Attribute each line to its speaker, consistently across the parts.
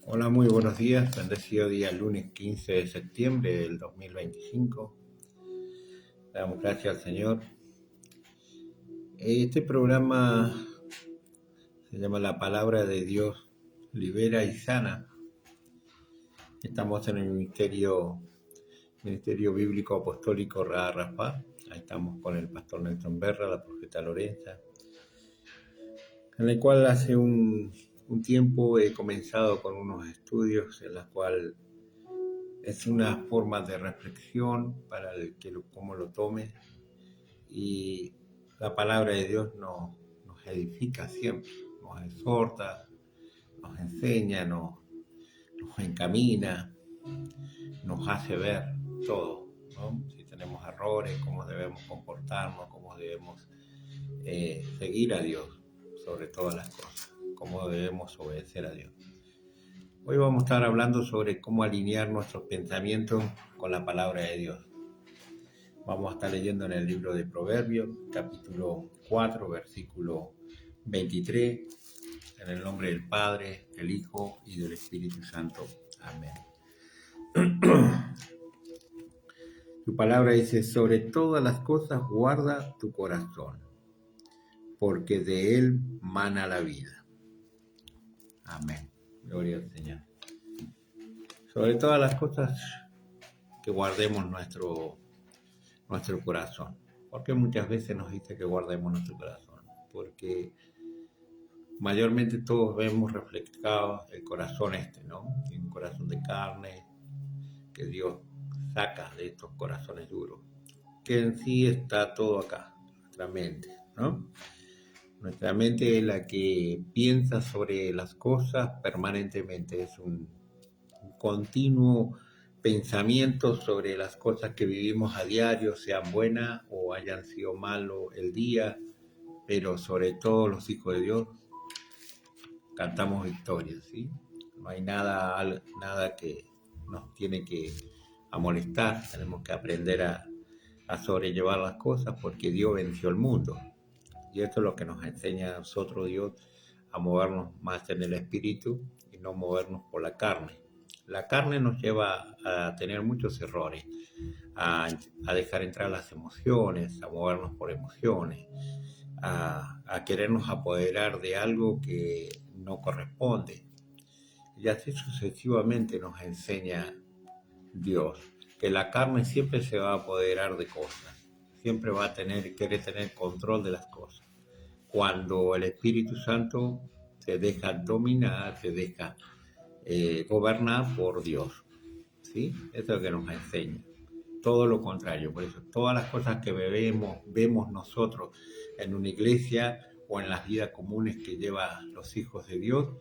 Speaker 1: Hola, muy buenos días. Bendecido día lunes 15 de septiembre del 2025. Damos gracias al Señor. Este programa se llama La Palabra de Dios Libera y Sana. Estamos en el Ministerio Bíblico Apostólico Ra Rafa. Ahí estamos con el pastor Nelson Berra, la profeta Lorenza, en el cual hace un tiempo he comenzado con unos estudios en los cuales es una forma de reflexión para el que como lo tome, y la palabra de Dios nos edifica siempre, nos exhorta, nos enseña, nos encamina, nos hace ver todo, ¿no? Si tenemos errores, cómo debemos comportarnos, cómo debemos seguir a Dios sobre todas las cosas, cómo debemos obedecer a Dios. Hoy vamos a estar hablando sobre cómo alinear nuestros pensamientos con la palabra de Dios. Vamos a estar leyendo en el libro de Proverbios, capítulo 4, versículo 23, en el nombre del Padre, del Hijo y del Espíritu Santo. Amén. Tu palabra dice: sobre todas las cosas guarda tu corazón, porque de él mana la vida. Amén. Gloria al Señor. Sobre todas las cosas, que guardemos nuestro corazón. Porque muchas veces nos dice que guardemos nuestro corazón, porque mayormente todos vemos reflejado el corazón ¿no? Un corazón de carne que Dios saca de estos corazones duros, que en sí está todo acá, nuestra mente, ¿no? Nuestra mente es la que piensa sobre las cosas permanentemente, es un continuo pensamiento sobre las cosas que vivimos a diario, sean buenas o hayan sido malos el día, pero sobre todo los hijos de Dios cantamos victoria, ¿sí? No hay nada que nos tiene que molestar, tenemos que aprender a sobrellevar las cosas porque Dios venció el mundo. Y esto es lo que nos enseña a nosotros Dios, a movernos más en el espíritu y no movernos por la carne. La carne nos lleva a tener muchos errores, a dejar entrar las emociones, a movernos por emociones, a querernos apoderar de algo que no corresponde. Y así sucesivamente nos enseña Dios, que la carne siempre se va a apoderar de cosas, siempre va a querer tener control de las cosas. Cuando el Espíritu Santo se deja dominar, se deja gobernar por Dios, ¿sí? Eso es lo que nos enseña. Todo lo contrario, por eso todas las cosas que vemos nosotros en una iglesia o en las vidas comunes que llevan los hijos de Dios,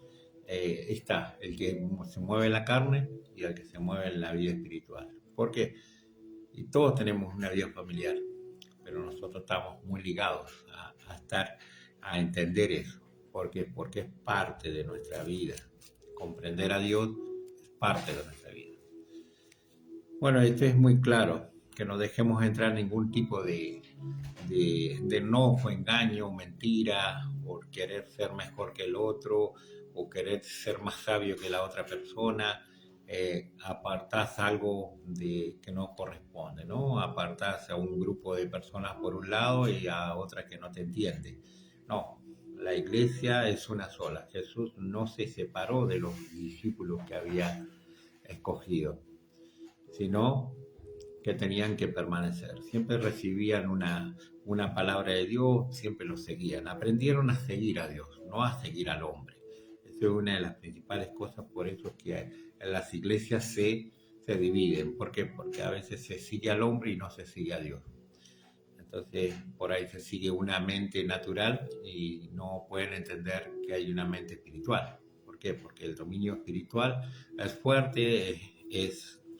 Speaker 1: está el que se mueve en la carne y el que se mueve en la vida espiritual. ¿Por qué? Y todos tenemos una vida familiar, pero nosotros estamos muy ligados a entender eso. ¿Por qué? Porque es parte de nuestra vida. Comprender a Dios es parte de nuestra vida. Bueno, esto es muy claro, que no dejemos entrar ningún tipo de enojo, engaño, mentira, por querer ser mejor que el otro, o querer ser más sabio que la otra persona, apartás algo que no corresponde, ¿no? Apartás a un grupo de personas por un lado y a otra que no te entiende. No, la iglesia es una sola. Jesús no se separó de los discípulos que había escogido, sino que tenían que permanecer. Siempre recibían una palabra de Dios, siempre lo seguían. Aprendieron a seguir a Dios, no a seguir al hombre. Esa es una de las principales cosas, por eso es que en las iglesias se dividen. ¿Por qué? Porque a veces se sigue al hombre y no se sigue a Dios. Entonces, por ahí se sigue una mente natural y no pueden entender que hay una mente espiritual. ¿Por qué? Porque el dominio espiritual es fuerte,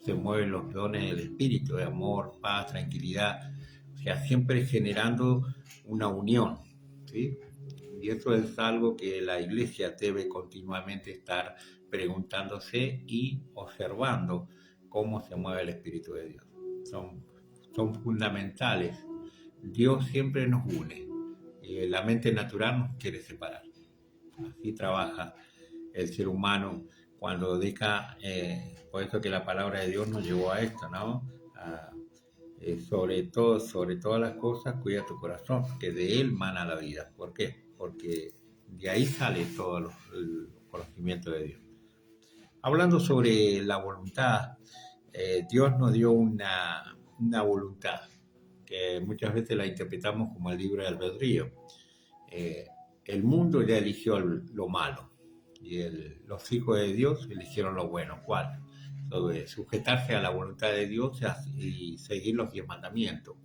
Speaker 1: se mueven los dones del espíritu, de amor, paz, tranquilidad, o sea, siempre generando una unión, ¿sí? Y eso es algo que la iglesia debe continuamente estar preguntándose y observando cómo se mueve el Espíritu de Dios. Son fundamentales. Dios siempre nos une. La mente natural nos quiere separar. Así trabaja el ser humano cuando deja, por eso que la palabra de Dios nos llevó a esto, ¿no? Sobre todas las cosas, cuida tu corazón, que de él mana la vida. ¿Por qué? Porque de ahí sale todo el conocimiento de Dios. Hablando sobre la voluntad, Dios nos dio una voluntad que muchas veces la interpretamos como el libre albedrío. El mundo ya eligió lo malo y los hijos de Dios eligieron lo bueno. ¿Cuál? Sobre sujetarse a la voluntad de Dios y seguir los 10 mandamientos.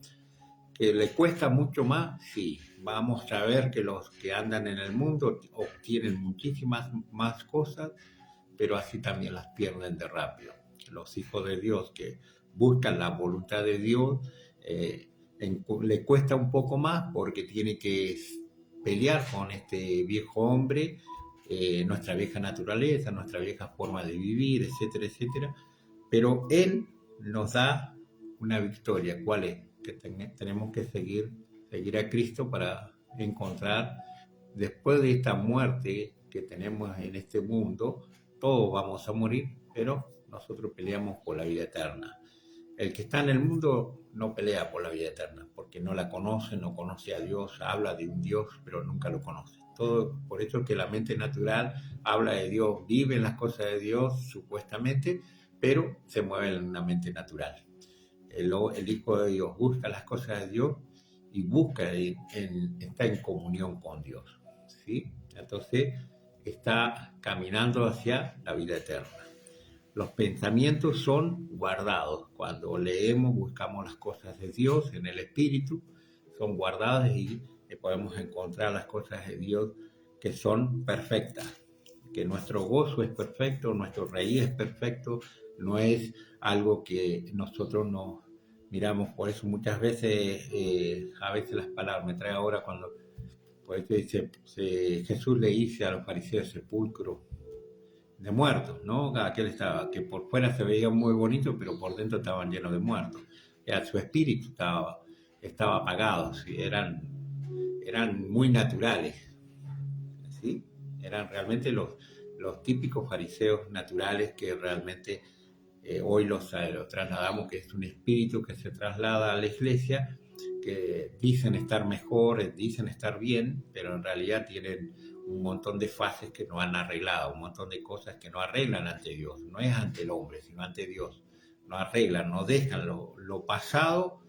Speaker 1: ¿Que le cuesta mucho más? Sí. Vamos a ver que los que andan en el mundo obtienen muchísimas más cosas, pero así también las pierden de rápido. Los hijos de Dios que buscan la voluntad de Dios, le cuesta un poco más porque tiene que pelear con este viejo hombre, nuestra vieja naturaleza, nuestra vieja forma de vivir, etcétera, etcétera. Pero Él nos da una victoria. ¿Cuál es? Que tenemos que seguir a Cristo para encontrar, después de esta muerte que tenemos en este mundo, todos vamos a morir, pero nosotros peleamos por la vida eterna. El que está en el mundo no pelea por la vida eterna, porque no la conoce, no conoce a Dios, habla de un Dios, pero nunca lo conoce. Todo, por eso que la mente natural habla de Dios, vive en las cosas de Dios, supuestamente, pero se mueve en una mente natural. El Hijo de Dios busca las cosas de Dios y está en comunión con Dios, ¿sí? Entonces está caminando hacia la vida eterna. Los pensamientos son guardados. Cuando leemos, buscamos las cosas de Dios en el Espíritu, son guardadas y podemos encontrar las cosas de Dios que son perfectas. Que nuestro gozo es perfecto, nuestro reír es perfecto, no es algo que nosotros nos miramos. Por eso muchas veces, a veces las palabras, me trae ahora cuando, por eso dice, Jesús le dice a los fariseos sepulcro de muertos, ¿no? Aquel estaba, que por fuera se veía muy bonito, pero por dentro estaban llenos de muertos. Ya su espíritu estaba apagado, ¿sí? Eran muy naturales, ¿sí? Eran realmente los típicos fariseos naturales que realmente hoy los trasladamos, que es un espíritu que se traslada a la iglesia, que dicen estar mejor, dicen estar bien, pero en realidad tienen un montón de fases que no han arreglado, un montón de cosas que no arreglan ante Dios, no es ante el hombre, sino ante Dios. No arreglan, no dejan lo pasado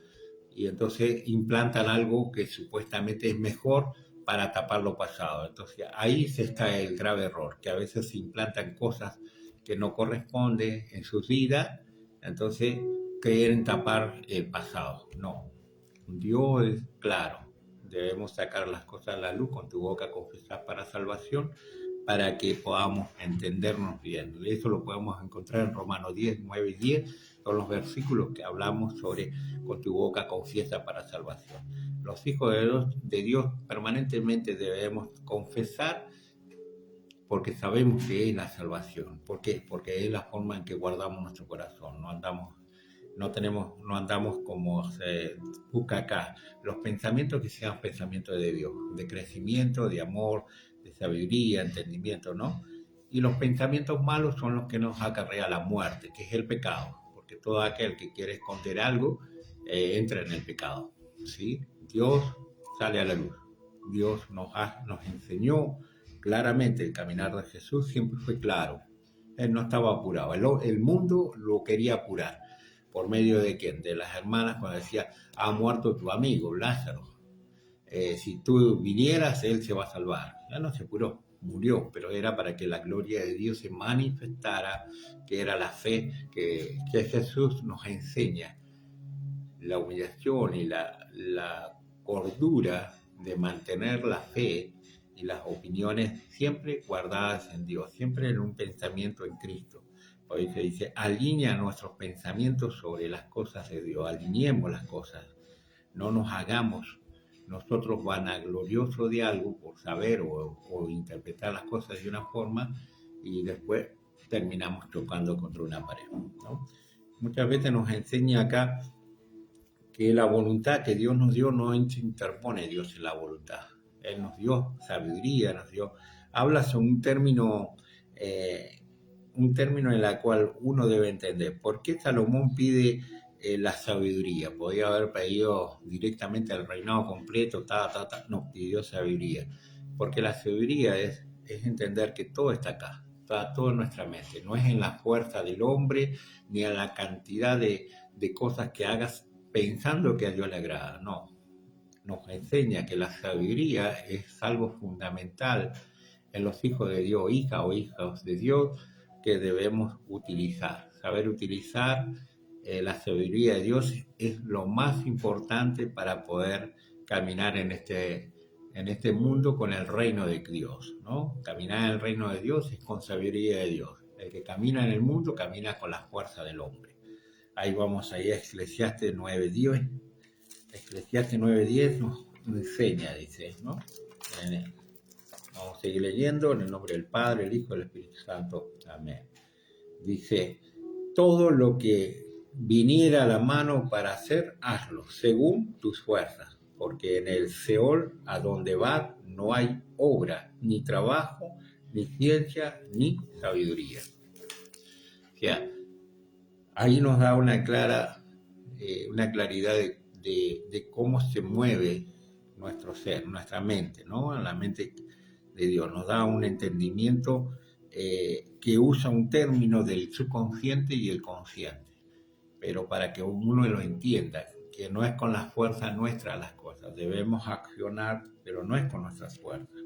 Speaker 1: y entonces implantan algo que supuestamente es mejor para tapar lo pasado. Entonces ahí se está el grave error, que a veces se implantan cosas que no corresponden en sus vidas, entonces quieren tapar el pasado. No, Dios es claro, debemos sacar las cosas a la luz, con tu boca confesar para salvación, para que podamos entendernos bien. Eso lo podemos encontrar en Romanos 10, 9 y 10, son los versículos que hablamos sobre con tu boca confiesa para salvación. Los hijos de Dios permanentemente debemos confesar porque sabemos que es la salvación. ¿Por qué? Porque es la forma en que guardamos nuestro corazón. No andamos como se busca acá. Los pensamientos que sean pensamientos de Dios, de crecimiento, de amor, de sabiduría, entendimiento, ¿no? Y los pensamientos malos son los que nos acarrean la muerte, que es el pecado. Porque todo aquel que quiere esconder algo, entra en el pecado, ¿sí? Dios sale a la luz. Dios nos enseñó claramente el caminar de Jesús, siempre fue claro. Él no estaba apurado. El mundo lo quería apurar. ¿Por medio de quién? De las hermanas, cuando decía, ha muerto tu amigo, Lázaro. Si tú vinieras, él se va a salvar. Ya no se apuró, murió, pero era para que la gloria de Dios se manifestara, que era la fe que Jesús nos enseña. La humillación y la cordura de mantener la fe y las opiniones siempre guardadas en Dios, siempre en un pensamiento en Cristo. Hoy se dice, alinea nuestros pensamientos sobre las cosas de Dios, alineemos las cosas, no nos hagamos nosotros vanagloriosos de algo por saber o interpretar las cosas de una forma y después terminamos chocando contra una pared, ¿no? Muchas veces nos enseña acá que la voluntad que Dios nos dio no se interpone Dios en la voluntad. Él nos dio sabiduría, habla sobre un término un término en el cual uno debe entender. ¿Por qué Salomón pide la sabiduría? Podía haber pedido directamente el reinado completo, no, pidió sabiduría. Porque la sabiduría es entender que todo está acá, está todo en nuestra mente. No es en la fuerza del hombre, ni en la cantidad de cosas que hagas pensando que a Dios le agrada, no. Nos enseña que la sabiduría es algo fundamental en los hijos de Dios, hijas o hijos de Dios, que debemos utilizar. Saber utilizar la sabiduría de Dios es lo más importante para poder caminar en este mundo con el reino de Dios, ¿no? Caminar en el reino de Dios es con sabiduría de Dios. El que camina en el mundo camina con la fuerza del hombre. Ahí vamos ahí a Eclesiastes 9:10. Eclesiastes 9:10 nos enseña, dice, ¿no? Vamos a seguir leyendo en el nombre del Padre, el Hijo y el Espíritu Santo. Amén. Dice, todo lo que viniera a la mano para hacer, hazlo, según tus fuerzas, porque en el Seol, a donde vas, no hay obra, ni trabajo, ni ciencia, ni sabiduría. O sea, ahí nos da una claridad de cómo se mueve nuestro ser, nuestra mente, ¿no? La mente de Dios nos da un entendimiento que usa un término del subconsciente y el consciente, pero para que uno lo entienda, que no es con las fuerzas nuestras las cosas, debemos accionar, pero no es con nuestras fuerzas.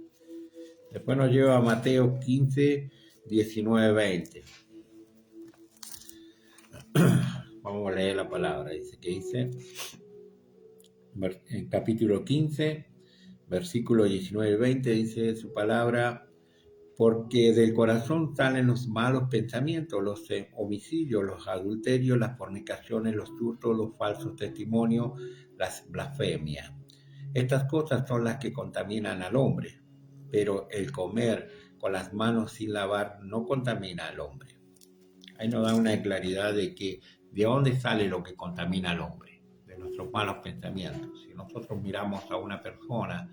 Speaker 1: Después nos lleva a Mateo 15, 19, 20. Vamos a leer la palabra, dice en capítulo 15, versículo 19 y 20, dice su palabra, porque del corazón salen los malos pensamientos, los homicidios, los adulterios, las fornicaciones, los hurtos, los falsos testimonios, las blasfemias. Estas cosas son las que contaminan al hombre, pero el comer con las manos sin lavar no contamina al hombre. Ahí nos da una claridad de dónde sale lo que contamina al hombre, de nuestros malos pensamientos. Si nosotros miramos a una persona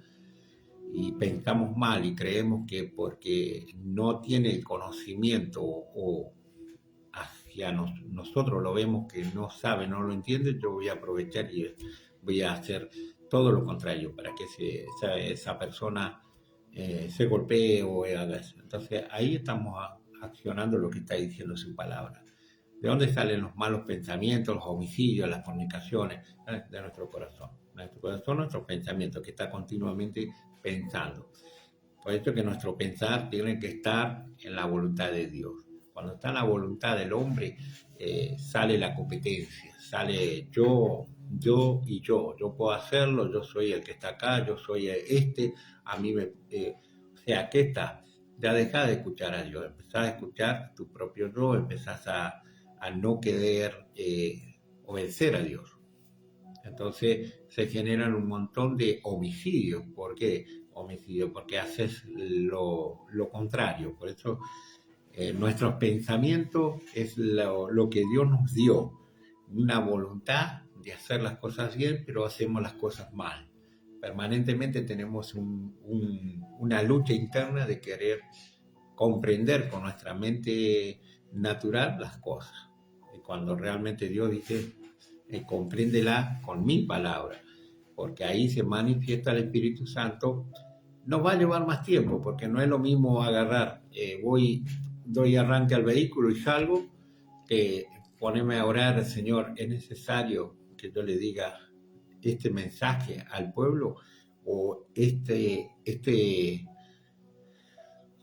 Speaker 1: y pensamos mal y creemos que porque no tiene el conocimiento o hacia nosotros lo vemos que no sabe, no lo entiende, yo voy a aprovechar y voy a hacer todo lo contrario para que esa persona se golpee o haga eso. Entonces ahí estamos accionando lo que está diciendo su palabra. ¿De dónde salen los malos pensamientos, los homicidios, las fornicaciones? De nuestro corazón. Nuestro corazón, nuestros pensamientos, que está continuamente pensando. Por eso que nuestro pensar tiene que estar en la voluntad de Dios. Cuando está en la voluntad del hombre, sale la competencia, sale yo y yo. Yo puedo hacerlo, yo soy el que está acá, yo soy a mí me... o sea, ¿qué está? Ya dejás de escuchar a Dios, empezás a escuchar tu propio yo, empezás a no querer obedecer a Dios. Entonces se generan un montón de homicidios. ¿Por qué? Homicidios, porque haces lo contrario. Por eso nuestros pensamientos es lo que Dios nos dio, una voluntad de hacer las cosas bien, pero hacemos las cosas mal. Permanentemente tenemos una lucha interna de querer comprender con nuestra mente natural las cosas. Y cuando realmente Dios dice, compréndela con mi palabra, porque ahí se manifiesta el Espíritu Santo. Nos va a llevar más tiempo, porque no es lo mismo agarrar, doy arranque al vehículo y salgo, que ponerme a orar, Señor, es necesario que yo le diga este mensaje al pueblo, o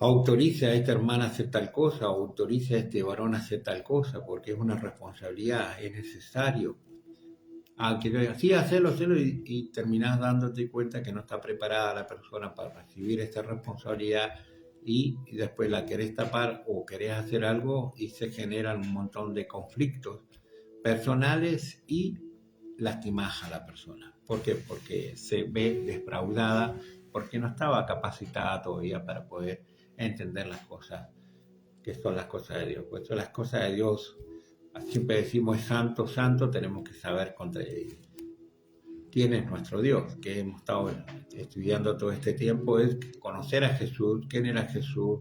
Speaker 1: autorice a esta hermana a hacer tal cosa, o autorice a este varón a hacer tal cosa, porque es una responsabilidad, es necesario. Que yo diga, sí, hacerlo, y terminás dándote cuenta que no está preparada la persona para recibir esta responsabilidad y después la querés tapar o querés hacer algo y se generan un montón de conflictos personales y lastimás a la persona. ¿Por qué? Porque se ve defraudada, porque no estaba capacitada todavía para poder entender las cosas que son las cosas de Dios. Por eso las cosas de Dios, siempre decimos es santo, santo, tenemos que saber quién es nuestro Dios, que hemos estado estudiando todo este tiempo, es conocer a Jesús, quién era Jesús,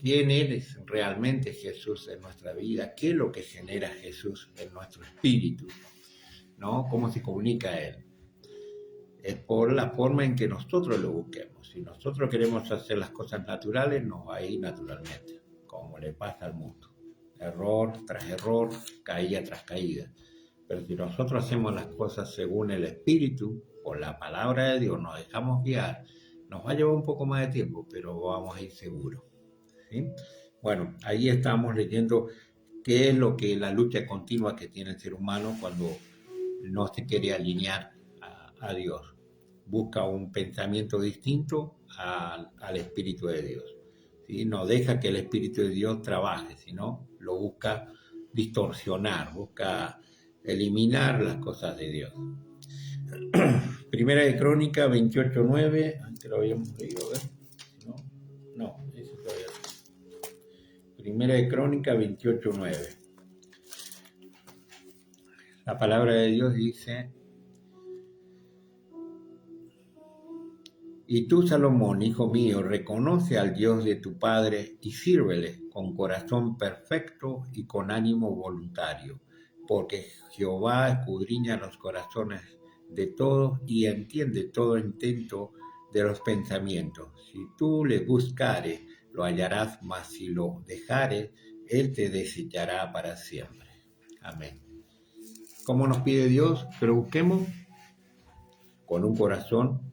Speaker 1: quién es realmente Jesús en nuestra vida, qué es lo que genera Jesús en nuestro espíritu, ¿no? Cómo se comunica a Él. Es por la forma en que nosotros lo busquemos. Si nosotros queremos hacer las cosas naturales, nos va a ir naturalmente, como le pasa al mundo. Error tras error, caída tras caída. Pero si nosotros hacemos las cosas según el Espíritu, por la palabra de Dios, nos dejamos guiar, nos va a llevar un poco más de tiempo, pero vamos a ir seguros, ¿sí? Bueno, ahí estamos leyendo qué es lo que la lucha continua que tiene el ser humano cuando no se quiere alinear a Dios. Busca un pensamiento distinto al Espíritu de Dios, ¿sí? No deja que el Espíritu de Dios trabaje, sino lo busca distorsionar, busca eliminar las cosas de Dios. Primera de Crónica 28:9, antes lo habíamos leído, ¿ver? No, eso todavía no. Primera de Crónica 28:9. La palabra de Dios dice: Y tú, Salomón, hijo mío, reconoce al Dios de tu padre y sírvele con corazón perfecto y con ánimo voluntario, porque Jehová escudriña los corazones de todos y entiende todo intento de los pensamientos. Si tú le buscares, lo hallarás, mas si lo dejares, él te desechará para siempre. Amén. ¿Cómo nos pide Dios que lo busquemos? Con un corazón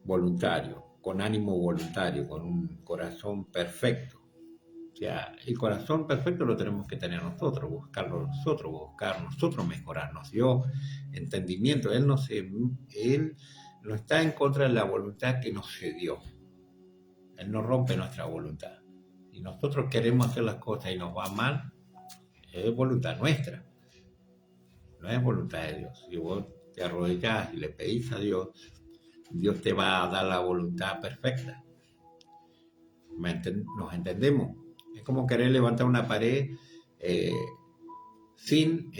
Speaker 1: voluntario, con ánimo voluntario, con un corazón perfecto. O sea, el corazón perfecto lo tenemos que tener nosotros, buscar nosotros mejorarnos. Dios, entendimiento, Él no está en contra de la voluntad que nos dio. Él no rompe nuestra voluntad. Si nosotros queremos hacer las cosas y nos va mal, es voluntad nuestra, no es voluntad de Dios. Si vos te arrodillás y le pedís a Dios, Dios te va a dar la voluntad perfecta. ¿Nos entendemos? Es como querer levantar una pared sin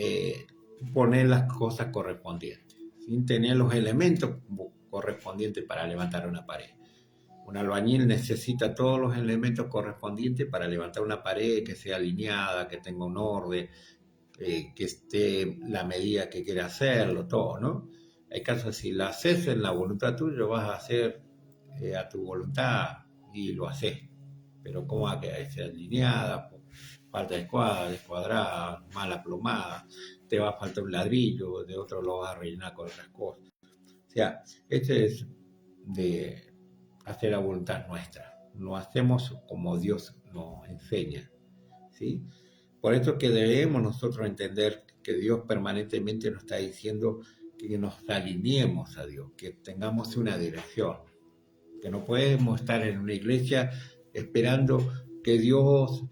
Speaker 1: poner las cosas correspondientes, sin tener los elementos correspondientes para levantar una pared. Un albañil necesita todos los elementos correspondientes para levantar una pared que sea alineada, que tenga un orden, que esté la medida que quiere hacerlo, todo, ¿no? Hay casos, si la haces en la voluntad tuya, lo vas a hacer a tu voluntad y lo haces. Pero ¿cómo va a quedar? Alineada, falta de escuadra, descuadrada, mal aplomada, te va a faltar un ladrillo, de otro lo vas a rellenar con otras cosas. O sea, este es de hacer la voluntad nuestra. No hacemos como Dios nos enseña, ¿sí? Por eso que debemos nosotros entender que Dios permanentemente nos está diciendo que nos alineemos a Dios, que tengamos una dirección, que no podemos estar en una iglesia esperando que Dios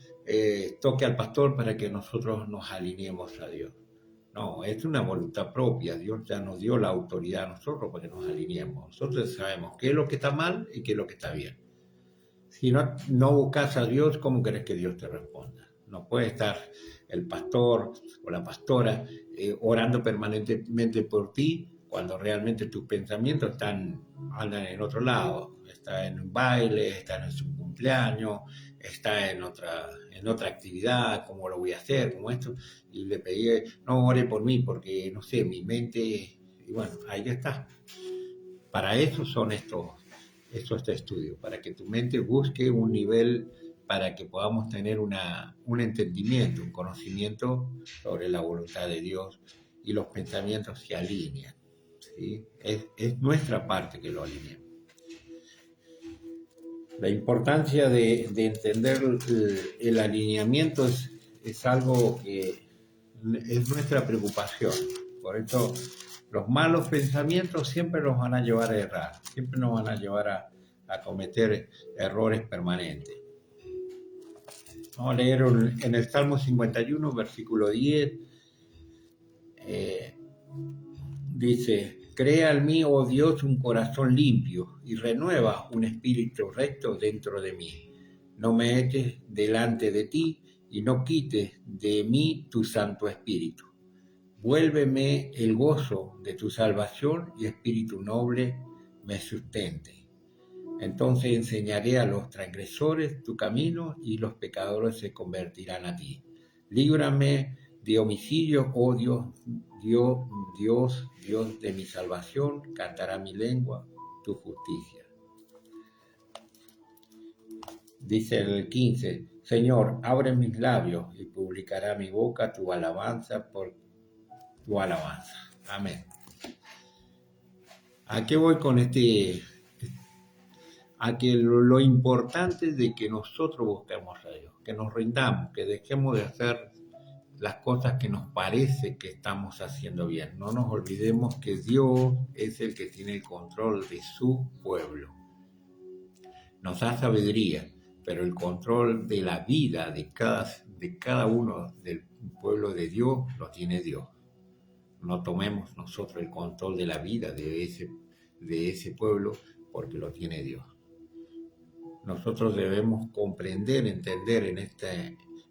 Speaker 1: toque al pastor para que nosotros nos alineemos a Dios. No, es una voluntad propia. Dios ya nos dio la autoridad a nosotros para que nos alineemos. Nosotros sabemos qué es lo que está mal y qué es lo que está bien. Si no buscas a Dios, ¿cómo querés que Dios te responda? No puede estar el pastor o la pastora orando permanentemente por ti cuando realmente tus pensamientos andan en otro lado. Está en un baile, está en su cumpleaños, está en otra actividad, cómo lo voy a hacer, como esto. Y le pedí, no ore por mí porque, no sé, mi mente, y bueno, ahí está. Para eso son estos estudios, para que tu mente busque un nivel, para que podamos tener un entendimiento, un conocimiento sobre la voluntad de Dios y los pensamientos se alinean, ¿sí? Es nuestra parte que lo alineemos. La importancia de entender el alineamiento es algo que es nuestra preocupación. Por eso los malos pensamientos siempre nos van a llevar a errar, siempre nos van a llevar a cometer errores permanentes. Vamos a leer en el Salmo 51, versículo 10, dice: Crea en mí, oh Dios, un corazón limpio y renueva un espíritu recto dentro de mí. No me eches delante de ti y no quites de mí tu Santo Espíritu. Vuélveme el gozo de tu salvación y espíritu noble me sustente. Entonces enseñaré a los transgresores tu camino y los pecadores se convertirán a ti. Líbrame de homicidio, oh Dios, Dios de mi salvación, cantará mi lengua tu justicia. Dice el 15, Señor, abre mis labios y publicará mi boca tu alabanza por tu alabanza. Amén. ¿A qué voy con este? A que lo importante es de que nosotros busquemos a Dios, que nos rindamos, que dejemos de hacer las cosas que nos parece que estamos haciendo bien. No nos olvidemos que Dios es el que tiene el control de su pueblo. Nos da sabiduría, pero el control de la vida de cada uno del pueblo de Dios lo tiene Dios. No tomemos nosotros el control de la vida de ese pueblo porque lo tiene Dios. Nosotros debemos comprender, entender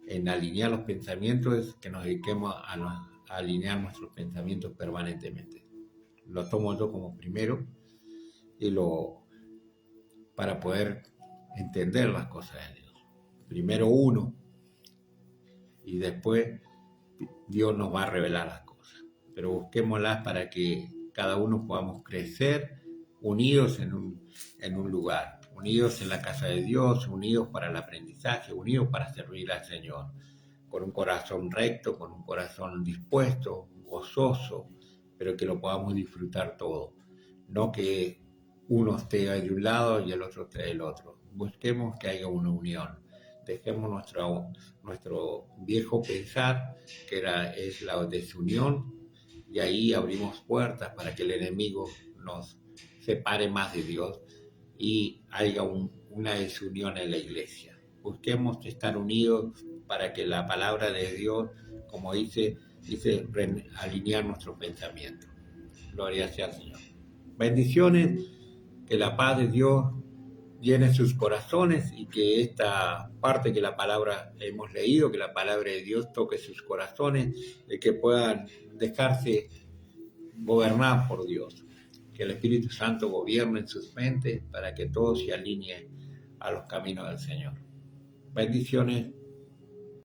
Speaker 1: en alinear los pensamientos, que nos dediquemos a alinear nuestros pensamientos permanentemente. Lo tomo yo como primero para poder entender las cosas de Dios. Primero uno y después Dios nos va a revelar las cosas. Pero busquémoslas para que cada uno podamos crecer unidos en un lugar, unidos en la casa de Dios, unidos para el aprendizaje, unidos para servir al Señor, con un corazón recto, con un corazón dispuesto, gozoso, pero que lo podamos disfrutar todo, no que uno esté de un lado y el otro esté del otro. Busquemos que haya una unión. Dejemos nuestro viejo pensar, que es la desunión, y ahí abrimos puertas para que el enemigo nos separe más de Dios y haya una desunión en la iglesia. Busquemos estar unidos para que la palabra de Dios, como dice alinear nuestro pensamiento. Gloria sea al Señor. Bendiciones, que la paz de Dios llene sus corazones y que esta parte que la palabra hemos leído, que la palabra de Dios toque sus corazones y que puedan dejarse gobernar por Dios. Que el Espíritu Santo gobierne en sus mentes para que todo se alinee a los caminos del Señor. Bendiciones.